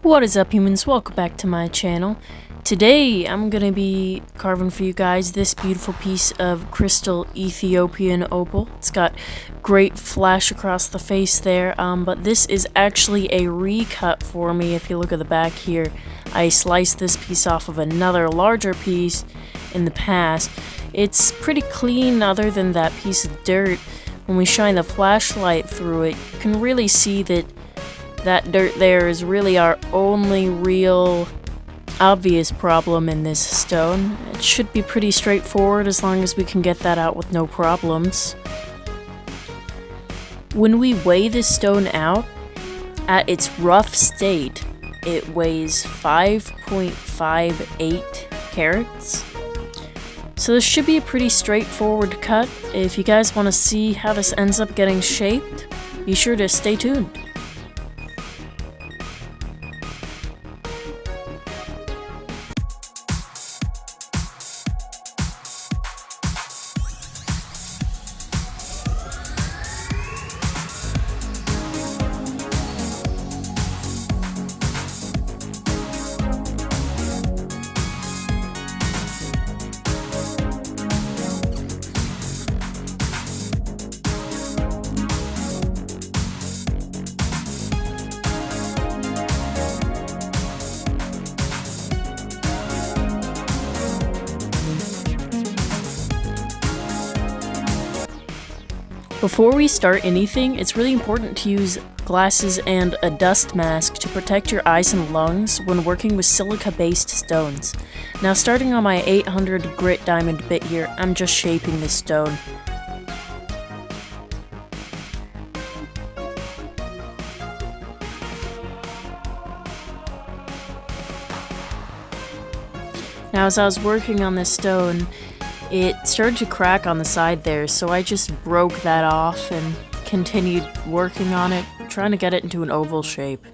What is up, humans? Welcome back to my channel. Today I'm gonna be carving for you guys this beautiful piece of crystal Ethiopian opal. It's got great flash across the face there, but this is actually a recut for me. If you look at the back here, I sliced this piece off of another larger piece in the past. It's pretty clean other than that piece of dirt. When we shine the flashlight through it, you can really see that that dirt there is really our only real obvious problem in this stone. It should be pretty straightforward as long as we can get that out with no problems. When we weigh this stone out, at its rough state, it weighs 5.58 carats. So this should be a pretty straightforward cut. If you guys want to see how this ends up getting shaped, be sure to stay tuned. Before we start anything, it's really important to use glasses and a dust mask to protect your eyes and lungs when working with silica-based stones. Now, starting on my 800 grit diamond bit here, I'm just shaping this stone. Now, as I was working on this stone, it started to crack on the side there, so I just broke that off and continued working on it, trying to get it into an oval shape.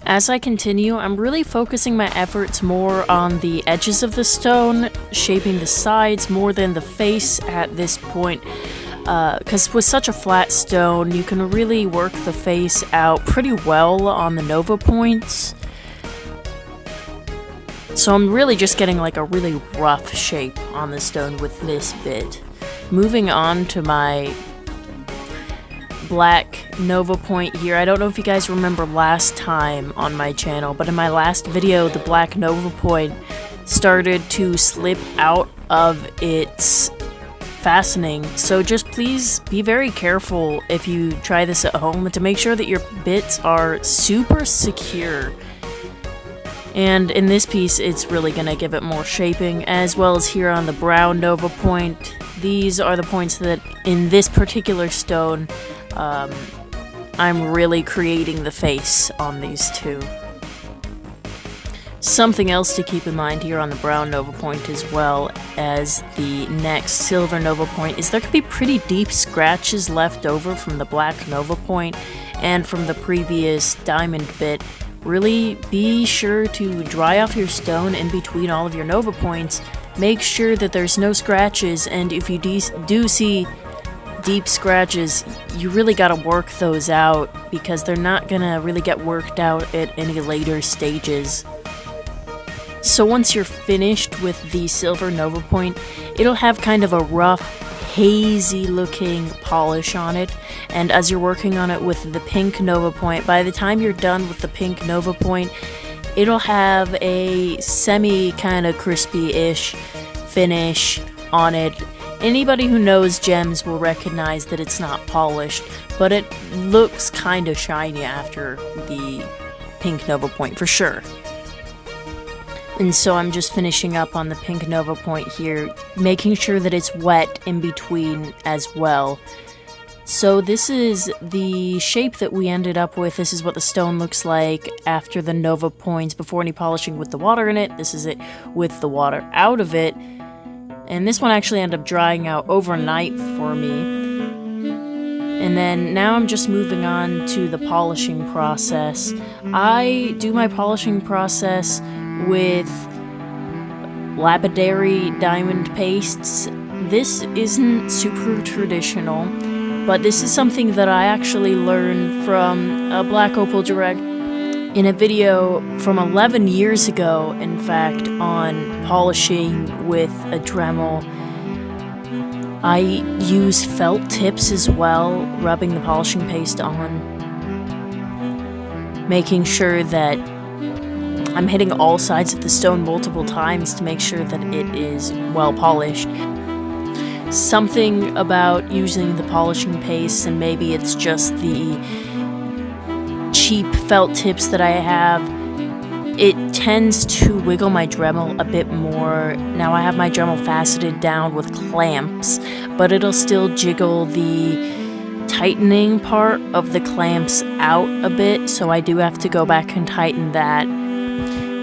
As I continue, I'm really focusing my efforts more on the edges of the stone, shaping the sides more than the face at this point, because with such a flat stone, you can really work the face out pretty well on the nova points. So I'm really just getting like a really rough shape on the stone with this bit. Moving on to my black nova point here. I don't know if you guys remember last time on my channel, but in my last video, the black nova point started to slip out of its fastening. So just please be very careful if you try this at home to make sure that your bits are super secure. And in this piece, it's really going to give it more shaping, as well as here on the brown nova point. These are the points that, in this particular stone, I'm really creating the face on these two. Something else to keep in mind here on the brown nova point, as well as the next silver nova point, is there could be pretty deep scratches left over from the black nova point and from the previous diamond bit. Really be sure to dry off your stone in between all of your nova points. Make sure that there's no scratches, and if you do see deep scratches, you really gotta work those out because they're not gonna really get worked out at any later stages. So once you're finished with the silver nova point, it'll have kind of a rough, hazy looking polish on it, and as you're working on it with the pink nova point, by the time you're done with the pink nova point, it'll have a semi kind of crispy-ish finish on it. Anybody who knows gems will recognize that it's not polished, but it looks kind of shiny after the pink nova point for sure. And so I'm just finishing up on the pink nova point here, making sure that it's wet in between as well. So this is the shape that we ended up with. This is what the stone looks like after the nova points, before any polishing with the water in it. This is it with the water out of it. And this one actually ended up drying out overnight for me. And then now I'm just moving on to the polishing process. I do my polishing process with lapidary diamond pastes. This isn't super traditional. But this is something that I actually learned from a Black Opal Direct in a video from 11 years ago, in fact, on polishing with a Dremel. I use felt tips as well, rubbing the polishing paste on, making sure that I'm hitting all sides of the stone multiple times to make sure that it is well polished. Something about using the polishing paste, and maybe it's just the cheap felt tips that I have, it tends to wiggle my Dremel a bit more. Now I have my Dremel faceted down with clamps, but it'll still jiggle the tightening part of the clamps out a bit, so I do have to go back and tighten that.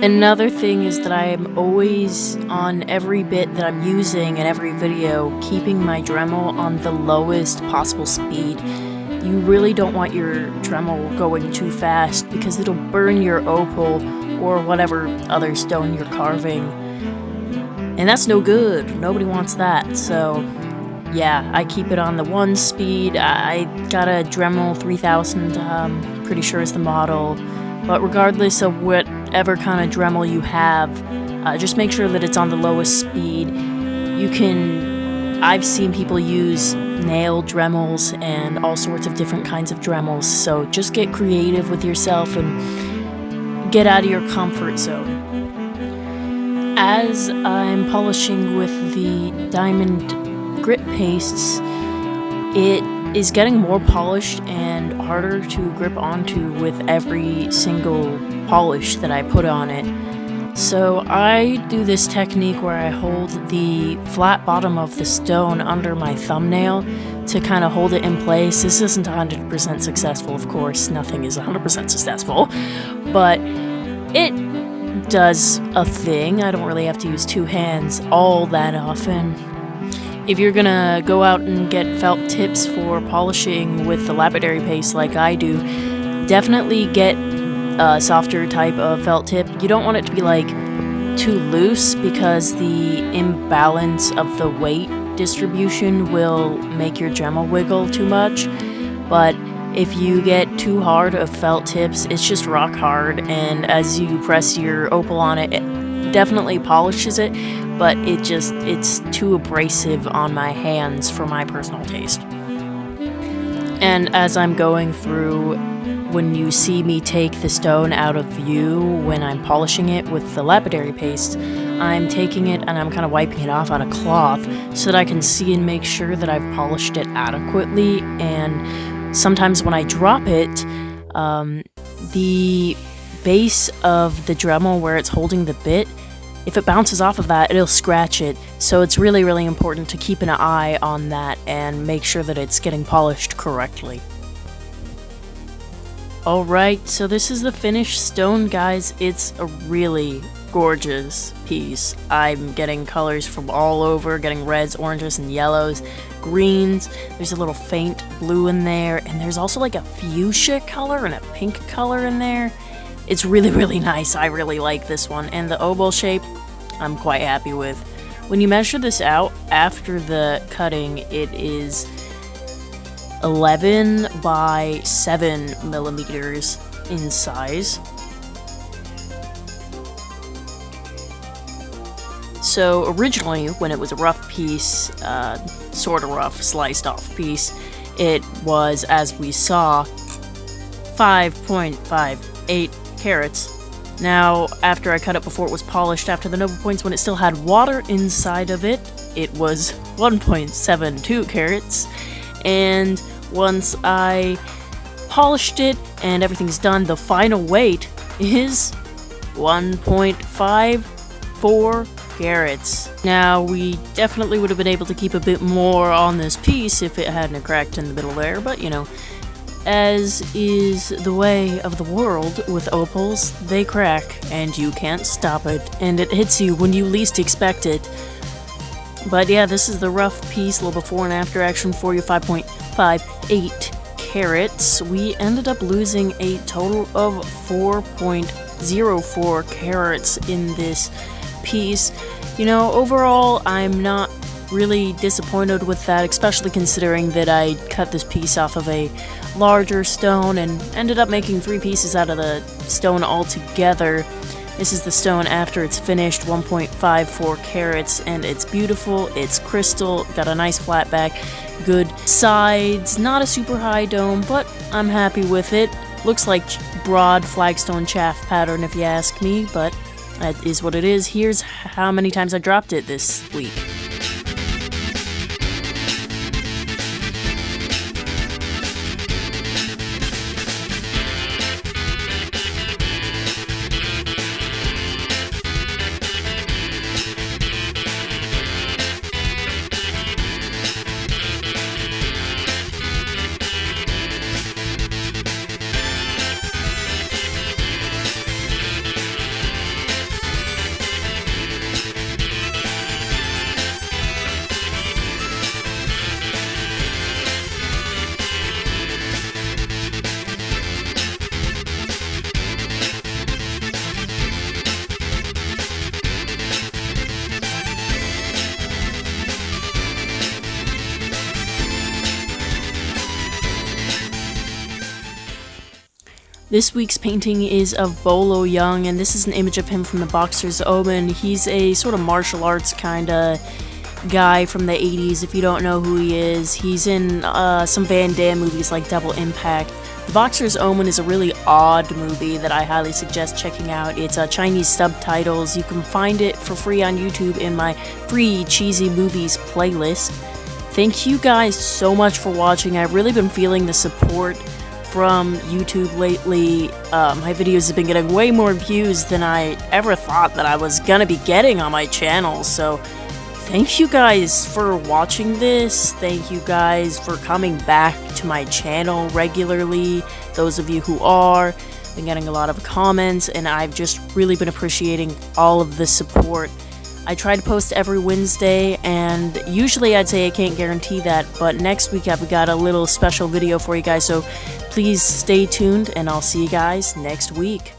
Another thing is that I am always, on every bit that I'm using in every video, keeping my Dremel on the lowest possible speed. You really don't want your Dremel going too fast because it'll burn your opal or whatever other stone you're carving. And that's no good. Nobody wants that. So yeah, I keep it on the 1 speed. I got a Dremel 3000, pretty sure is the model. But regardless of whatever kind of Dremel you have, just make sure that it's on the lowest speed. I've seen people use nail Dremels and all sorts of different kinds of Dremels, so just get creative with yourself and get out of your comfort zone. As I'm polishing with the dimond grit pastes, it is getting more polished and harder to grip onto with every single polish that I put on it. So I do this technique where I hold the flat bottom of the stone under my thumbnail to kind of hold it in place. This isn't 100% successful, of course. Nothing is 100% successful, but it does a thing. I don't really have to use 2 hands all that often. If you're gonna go out and get felt tips for polishing with the lapidary paste like I do, definitely get a softer type of felt tip. You don't want it to be like too loose because the imbalance of the weight distribution will make your Dremel wiggle too much. But if you get too hard of felt tips, it's just rock hard, and as you press your opal on it, it definitely polishes it, but it's too abrasive on my hands for my personal taste. And as I'm going through, when you see me take the stone out of view when I'm polishing it with the lapidary paste, I'm taking it and I'm kind of wiping it off on a cloth so that I can see and make sure that I've polished it adequately. And sometimes when I drop it, the base of the Dremel where it's holding the bit, if it bounces off of that, it'll scratch it. So it's really, really important to keep an eye on that and make sure that it's getting polished correctly. Alright, so this is the finished stone, guys. It's a really gorgeous piece. I'm getting colors from all over, getting reds, oranges, and yellows, greens. There's a little faint blue in there, and there's also like a fuchsia color and a pink color in there. It's really, really nice. I really like this one. And the oval shape, I'm quite happy with. When you measure this out after the cutting, it is 11 by 7 millimeters in size. So originally, when it was a rough piece, sort of rough, sliced off piece, it was, as we saw, 5.58 carats. Now, after I cut it before it was polished, after the nova points, when it still had water inside of it, it was 1.72 carats. And once I polished it and everything's done, the final weight is 1.54 carats. Now, we definitely would have been able to keep a bit more on this piece if it hadn't cracked in the middle there, but you know, as is the way of the world with opals, they crack and you can't stop it, and it hits you when you least expect it. But yeah, this is the rough piece, a little before and after action for you, 5.58 carats. We ended up losing a total of 4.04 carats in this piece. You know, overall, I'm not really disappointed with that, especially considering that I cut this piece off of a larger stone and ended up making 3 pieces out of the stone altogether. This is the stone after it's finished, 1.54 carats, and it's beautiful, it's crystal, got a nice flat back, good sides, not a super high dome, but I'm happy with it. Looks like broad flagstone chaff pattern if you ask me, but that is what it is. Here's how many times I dropped it this week. This week's painting is of Bolo Young, and this is an image of him from the Boxer's Omen. He's a sort of martial arts kind of guy from the 80s, if you don't know who he is. He's in some Van Damme movies like Double Impact. The Boxer's Omen is a really odd movie that I highly suggest checking out. It's Chinese subtitles. You can find it for free on YouTube in my free Cheesy Movies playlist. Thank you guys so much for watching. I've really been feeling the support from YouTube lately. My videos have been getting way more views than I ever thought that I was gonna be getting on my channel, so thank you guys for watching this. Thank you guys for coming back to my channel regularly. Those of you who are, been getting a lot of comments, and I've just really been appreciating all of the support. I try to post every Wednesday, and usually I'd say I can't guarantee that, but next week I've got a little special video for you guys, so please stay tuned, and I'll see you guys next week.